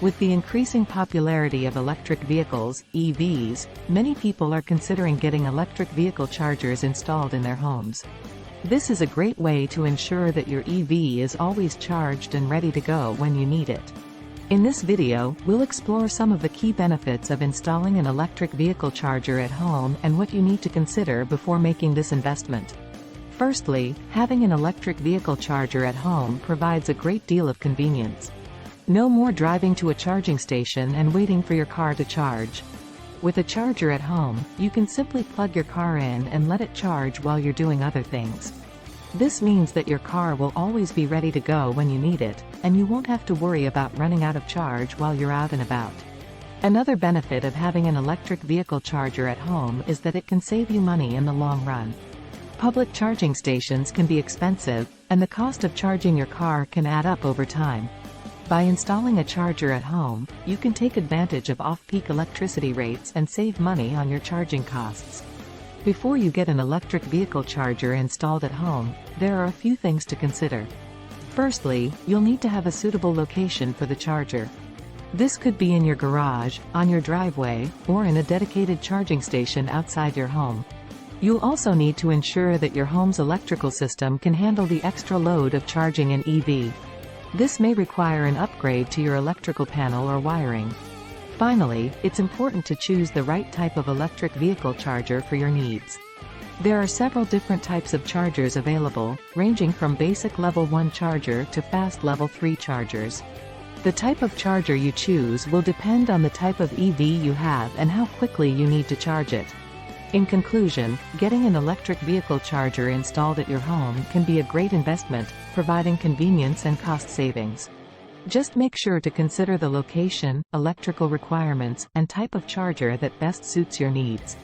With the increasing popularity of electric vehicles, EVs, many people are considering getting electric vehicle chargers installed in their homes. This is a great way to ensure that your EV is always charged and ready to go when you need it. In this video, we'll explore some of the key benefits of installing an electric vehicle charger at home and what you need to consider before making this investment. Firstly, having an electric vehicle charger at home provides a great deal of convenience. No more driving to a charging station and waiting for your car to charge. With a charger at home, you can simply plug your car in and let it charge while you're doing other things. This means that your car will always be ready to go when you need it, and you won't have to worry about running out of charge while you're out and about. Another benefit of having an electric vehicle charger at home is that it can save you money in the long run. Public charging stations can be expensive, and the cost of charging your car can add up over time. By installing a charger at home, you can take advantage of off-peak electricity rates and save money on your charging costs. Before you get an electric vehicle charger installed at home, there are a few things to consider. Firstly, you'll need to have a suitable location for the charger. This could be in your garage, on your driveway, or in a dedicated charging station outside your home. You'll also need to ensure that your home's electrical system can handle the extra load of charging an EV. This may require an upgrade to your electrical panel or wiring. Finally, it's important to choose the right type of electric vehicle charger for your needs. There are several different types of chargers available, ranging from basic level 1 charger to fast level 3 chargers. The type of charger you choose will depend on the type of EV you have and how quickly you need to charge it. In conclusion, getting an electric vehicle charger installed at your home can be a great investment, providing convenience and cost savings. Just make sure to consider the location, electrical requirements, and type of charger that best suits your needs.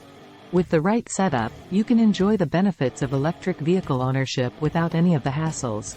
With the right setup, you can enjoy the benefits of electric vehicle ownership without any of the hassles.